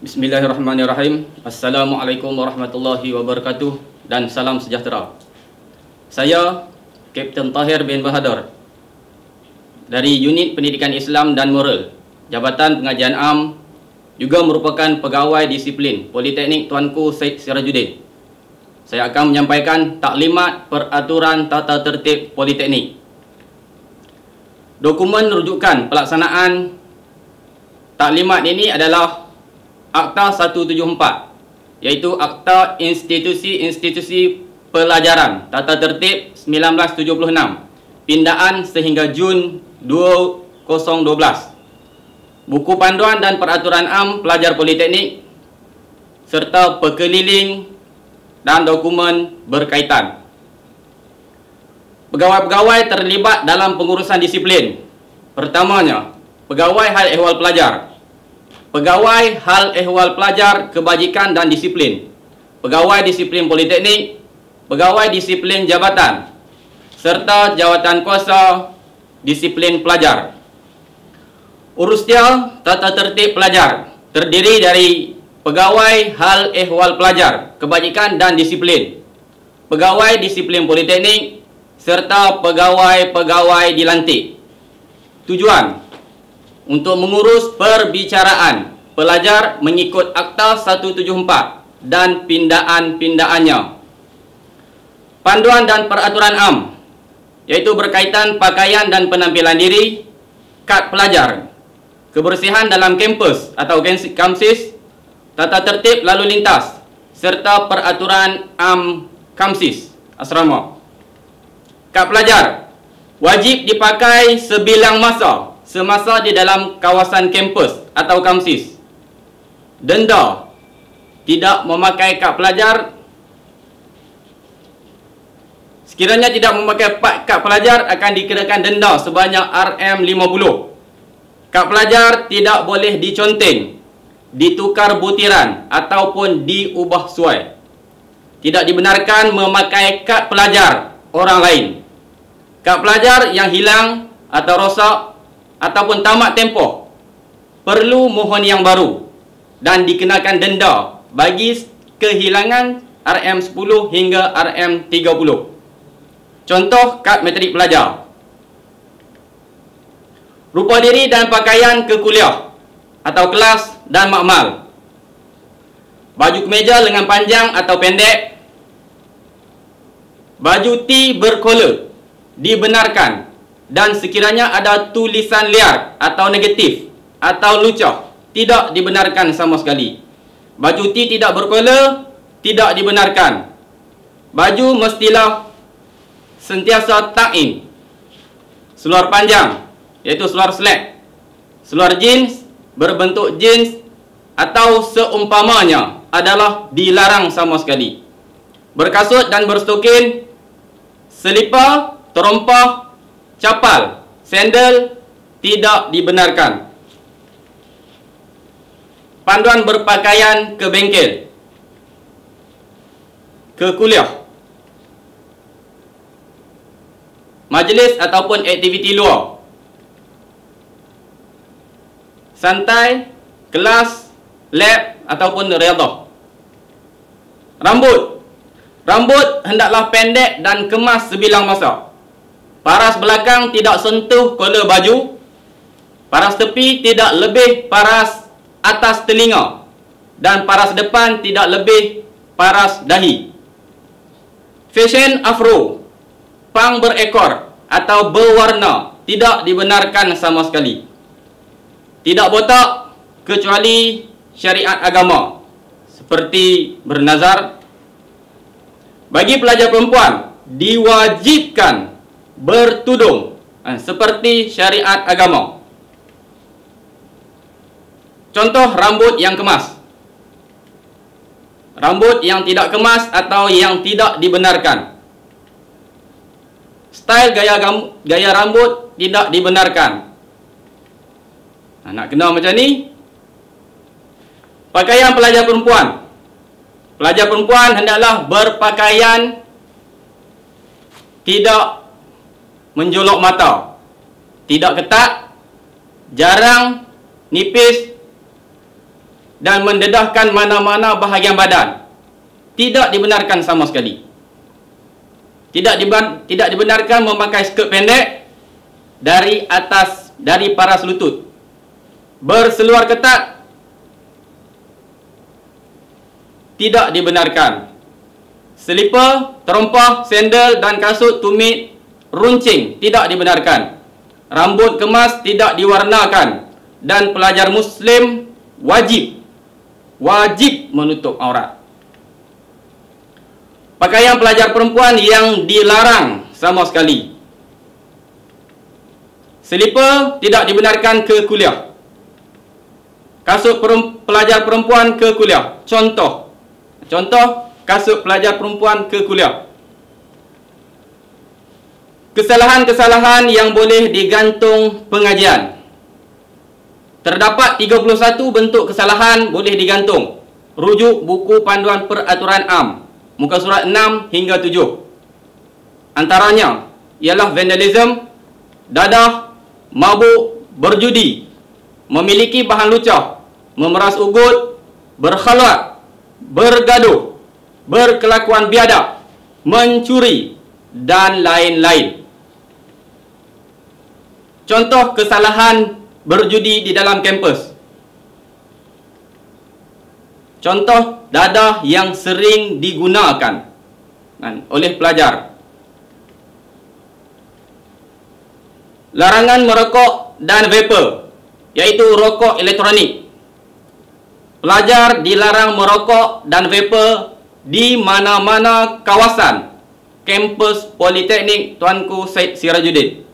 Bismillahirrahmanirrahim. Assalamualaikum warahmatullahi wabarakatuh dan salam sejahtera. Saya Kapten Tahir bin Bahadur dari Unit Pendidikan Islam dan Moral, Jabatan Pengajian Am, juga merupakan pegawai disiplin Politeknik Tuanku Syed Sirajuddin. Saya akan menyampaikan taklimat peraturan tata tertib Politeknik. Dokumen rujukan pelaksanaan taklimat ini adalah Akta 174, iaitu Akta Institusi-Institusi Pelajaran Tata Tertib 1976, pindaan sehingga Jun 2012, Buku Panduan dan Peraturan Am Pelajar Politeknik, serta pekeliling dan dokumen berkaitan. Pegawai-pegawai terlibat dalam pengurusan disiplin. Pertamanya, Pegawai Hal Ehwal Pelajar, Pegawai Hal Ehwal Pelajar Kebajikan dan Disiplin, Pegawai Disiplin Politeknik, Pegawai Disiplin Jabatan, serta Jawatan Kuasa Disiplin Pelajar. Urustia Tata Tertib Pelajar terdiri dari Pegawai Hal Ehwal Pelajar Kebajikan dan Disiplin, Pegawai Disiplin Politeknik, serta pegawai-pegawai dilantik. Tujuan untuk mengurus perbicaraan pelajar mengikut Akta 174 dan pindaan-pindaannya. Panduan dan peraturan am, yaitu berkaitan pakaian dan penampilan diri, kad pelajar, kebersihan dalam kampus atau kamsis, tata tertib lalu lintas, serta peraturan am kamsis asrama. Kad pelajar wajib dipakai sebilang masa semasa di dalam kawasan kampus atau kamsis. Denda tidak memakai kad pelajar, sekiranya tidak memakai kad pelajar akan dikenakan denda sebanyak RM50. Kad pelajar tidak boleh diconteng, ditukar butiran ataupun diubah suai. Tidak dibenarkan memakai kad pelajar orang lain. Kad pelajar yang hilang atau rosak ataupun tamat tempoh perlu mohon yang baru dan dikenakan denda bagi kehilangan RM10 hingga RM30. Contoh kad matrik pelajar. Rupa diri dan pakaian ke kuliah atau kelas dan makmal. Baju kemeja lengan panjang atau pendek. Baju T berkola dibenarkan dan sekiranya ada tulisan liar atau negatif atau lucah tidak dibenarkan sama sekali. Baju T tidak berkola tidak dibenarkan. Baju mestilah sentiasa tuck-in. Seluar panjang, iaitu seluar slack, seluar jeans berbentuk jeans atau seumpamanya adalah dilarang sama sekali. Berkasut dan berstokin, selipar, terompah, capal, sandal tidak dibenarkan. Panduan berpakaian ke bengkel, ke kuliah, majlis ataupun aktiviti luar, santai, kelas, lab ataupun riadah. Rambut hendaklah pendek dan kemas sebilang masa. Paras belakang tidak sentuh kola baju. Paras tepi tidak lebih paras atas telinga. Dan paras depan tidak lebih paras dahi. Fashion afro, pang berekor atau berwarna tidak dibenarkan sama sekali. Tidak botak kecuali syariat agama seperti bernazar. Bagi pelajar perempuan diwajibkan bertudung seperti syariat agama. Contoh rambut yang kemas, rambut yang tidak kemas atau yang tidak dibenarkan. Style gaya rambut tidak dibenarkan. Nak kena macam ni. Pakaian pelajar perempuan. Pelajar perempuan hendaklah berpakaian tidak menjolok mata, tidak ketat, jarang, nipis, dan mendedahkan mana-mana bahagian badan. Tidak dibenarkan sama sekali. Tidak dibenarkan memakai skirt pendek dari paras lutut. Berseluar ketat tidak dibenarkan. Selipar, terompah, sandal dan kasut tumit runcing tidak dibenarkan. Rambut kemas tidak diwarnakan. Dan pelajar Muslim wajib menutup aurat. Pakaian pelajar perempuan yang dilarang sama sekali. Selipar tidak dibenarkan ke kuliah. Kasut pelajar perempuan ke kuliah. Contoh kasut pelajar perempuan ke kuliah. Kesalahan-kesalahan yang boleh digantung pengajian. Terdapat 31 bentuk kesalahan boleh digantung. Rujuk buku panduan peraturan am, muka surat 6 hingga 7. Antaranya ialah vandalism, dadah, mabuk, berjudi, memiliki bahan lucah, memeras ugut, berkhalwat, bergaduh, berkelakuan biadab, mencuri dan lain-lain. Contoh kesalahan berjudi di dalam kampus. Contoh dadah yang sering digunakan oleh pelajar. Larangan merokok dan vapor, iaitu rokok elektronik. Pelajar dilarang merokok dan vapor di mana-mana kawasan kampus Politeknik Tuanku Syed Sirajuddin.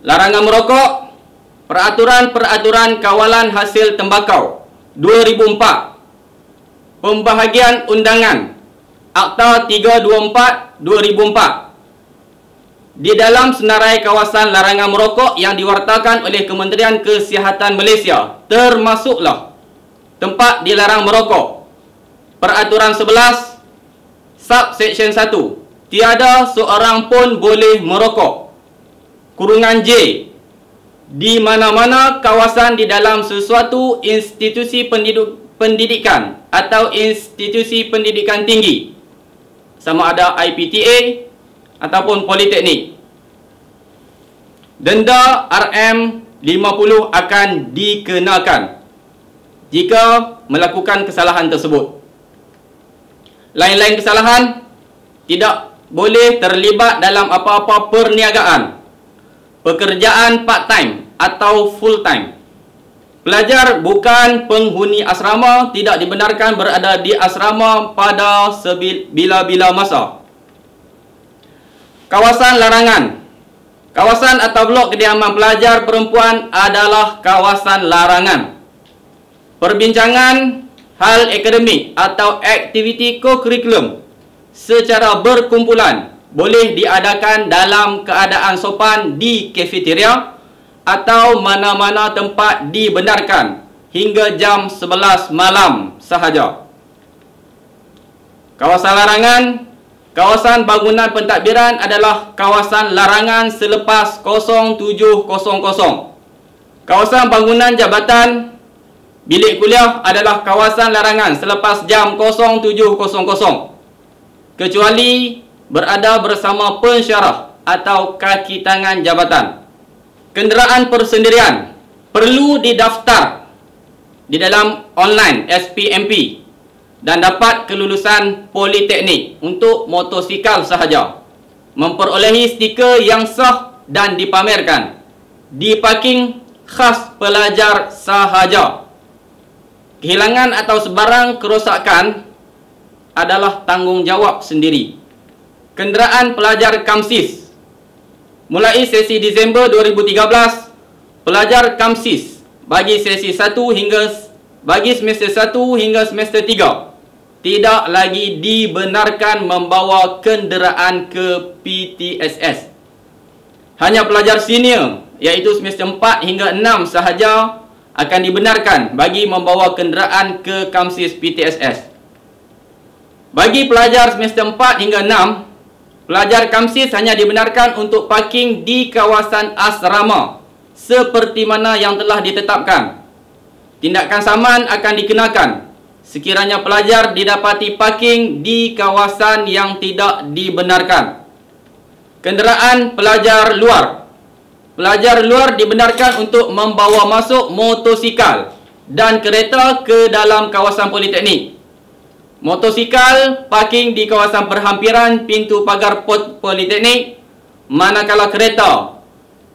Larangan merokok, Peraturan Kawalan Hasil Tembakau 2004, Pembahagian Undangan Akta 324 2004. Di dalam senarai kawasan larangan merokok yang diwartakan oleh Kementerian Kesihatan Malaysia, termasuklah tempat dilarang merokok. Peraturan 11 Subsection 1, tiada seorang pun boleh merokok. Kurungan J, di mana-mana kawasan di dalam sesuatu institusi pendidikan atau institusi pendidikan tinggi, sama ada IPTA ataupun politeknik. Denda RM50 akan dikenakan jika melakukan kesalahan tersebut. Lain-lain kesalahan tidak boleh terlibat dalam apa-apa perniagaan, pekerjaan part-time atau full-time. Pelajar bukan penghuni asrama tidak dibenarkan berada di asrama pada bila-bila masa. Kawasan larangan. Kawasan atau blok kediaman pelajar perempuan adalah kawasan larangan. Perbincangan hal akademik atau aktiviti co-curriculum secara berkumpulan boleh diadakan dalam keadaan sopan di kafeteria atau mana-mana tempat dibenarkan hingga jam 11 malam sahaja. Kawasan larangan. Kawasan bangunan pentadbiran adalah kawasan larangan selepas 07.00. Kawasan bangunan jabatan bilik kuliah adalah kawasan larangan selepas jam 07.00, kecuali berada bersama pensyarah atau kaki tangan jabatan. Kenderaan persendirian perlu didaftar di dalam online SPMP dan dapat kelulusan politeknik untuk motosikal sahaja. Memperolehi stiker yang sah dan dipamerkan di parking khas pelajar sahaja. Kehilangan atau sebarang kerosakan adalah tanggungjawab sendiri. Kenderaan pelajar KAMSIS. Mulai sesi Disember 2013, pelajar KAMSIS bagi semester 1 hingga semester 3 tidak lagi dibenarkan membawa kenderaan ke PTSS. Hanya pelajar senior, iaitu semester 4 hingga 6 sahaja akan dibenarkan bagi membawa kenderaan ke KAMSIS PTSS. Bagi pelajar semester 4 hingga 6, pelajar KAMSIS hanya dibenarkan untuk parking di kawasan asrama seperti mana yang telah ditetapkan. tindakan saman akan dikenakan sekiranya pelajar didapati parking di kawasan yang tidak dibenarkan. Kenderaan pelajar luar. Pelajar luar dibenarkan untuk membawa masuk motosikal dan kereta ke dalam kawasan politeknik. Motosikal parking di kawasan perhampiran pintu pagar politeknik, manakala kereta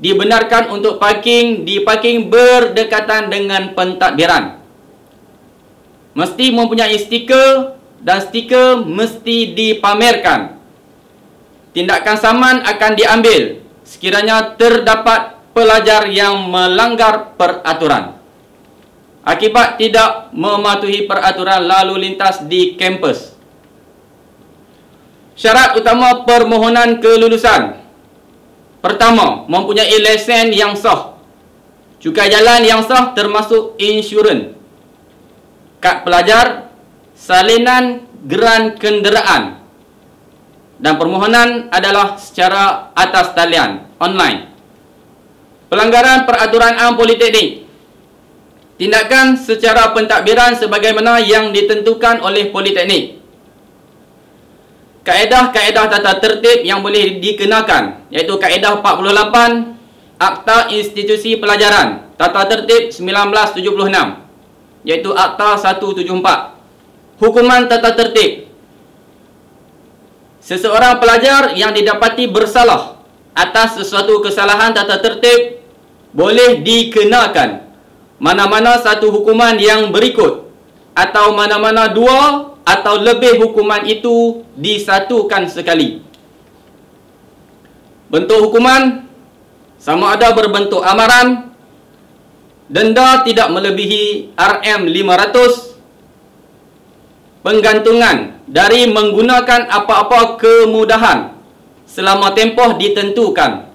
dibenarkan untuk parking di parking berdekatan dengan pentadbiran. Mesti mempunyai stiker dan stiker mesti dipamerkan. Tindakan saman akan diambil sekiranya terdapat pelajar yang melanggar peraturan akibat tidak mematuhi peraturan lalu lintas di kampus. Syarat utama permohonan kelulusan. Pertama, mempunyai lesen yang sah, cukai jalan yang sah termasuk insurans, kad pelajar, salinan geran kenderaan. Dan permohonan adalah secara atas talian, online. Pelanggaran peraturan am politeknik. Tindakan secara pentadbiran sebagaimana yang ditentukan oleh politeknik. Kaedah-kaedah tata tertib yang boleh dikenakan, iaitu kaedah 48 Akta Institusi Pelajaran Tata Tertib 1976, iaitu Akta 174. Hukuman tata tertib. Seseorang pelajar yang didapati bersalah atas sesuatu kesalahan tata tertib boleh dikenakan mana-mana satu hukuman yang berikut atau mana-mana dua atau lebih hukuman itu disatukan sekali. Bentuk hukuman sama ada berbentuk amaran, denda tidak melebihi RM500, penggantungan dari menggunakan apa-apa kemudahan selama tempoh ditentukan,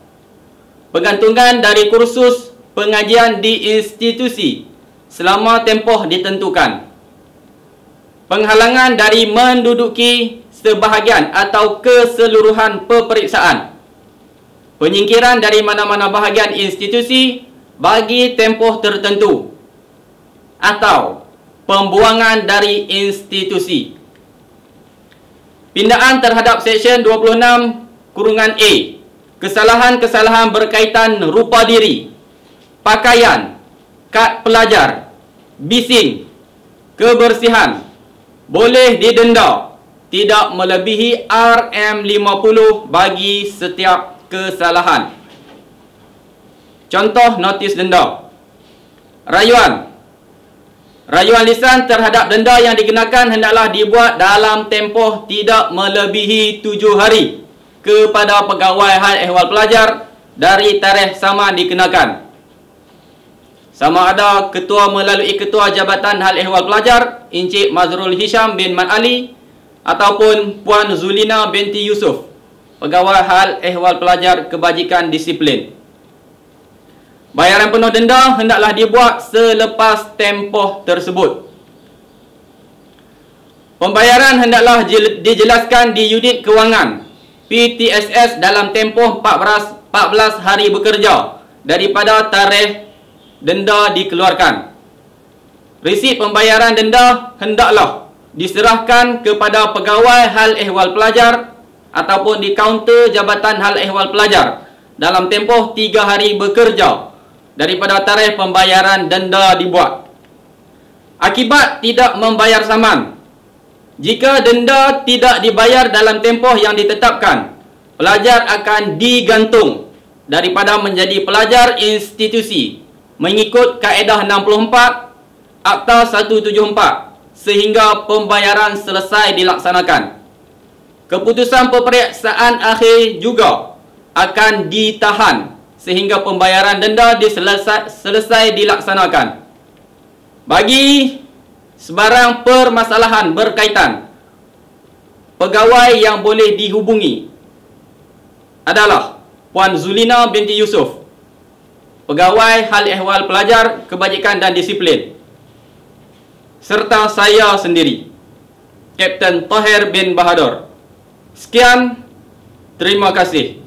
penggantungan dari kursus pengajian di institusi selama tempoh ditentukan, penghalangan dari menduduki sebahagian atau keseluruhan peperiksaan, penyingkiran dari mana-mana bahagian institusi bagi tempoh tertentu, atau pembuangan dari institusi. Pindaan terhadap Seksyen 26(A), kesalahan-kesalahan berkaitan rupa diri, pakaian, kad pelajar, bising, kebersihan, boleh didenda tidak melebihi RM50 bagi setiap kesalahan. Contoh notis denda. Rayuan. Rayuan lisan terhadap denda yang dikenakan hendaklah dibuat dalam tempoh tidak melebihi 7 hari kepada pegawai hal ehwal pelajar dari tarikh sama dikenakan. Sama ada ketua melalui Ketua Jabatan Hal Ehwal Pelajar Encik Mazrul Hisham bin Man Ali ataupun Puan Zulina binti Yusuf, Pegawai Hal Ehwal Pelajar Kebajikan Disiplin. Bayaran penuh denda hendaklah dibuat selepas tempoh tersebut. Pembayaran hendaklah dijelaskan di unit kewangan PTSS dalam tempoh 14 hari bekerja daripada tarikh denda dikeluarkan. Resit pembayaran denda hendaklah diserahkan kepada pegawai hal ehwal pelajar ataupun di kaunter Jabatan Hal Ehwal Pelajar dalam tempoh 3 hari bekerja daripada tarikh pembayaran denda dibuat. Akibat tidak membayar saman. Jika denda tidak dibayar dalam tempoh yang ditetapkan, pelajar akan digantung daripada menjadi pelajar institusi mengikut kaedah 64 Akta 174 sehingga pembayaran selesai dilaksanakan. Keputusan peperiksaan akhir juga akan ditahan sehingga pembayaran denda selesai dilaksanakan. Bagi sebarang permasalahan berkaitan, pegawai yang boleh dihubungi adalah Puan Zulina binti Yusuf, Pegawai Hal Ehwal Pelajar Kebajikan dan Disiplin, serta saya sendiri, Kapten Tahir bin Bahadur. Sekian, terima kasih.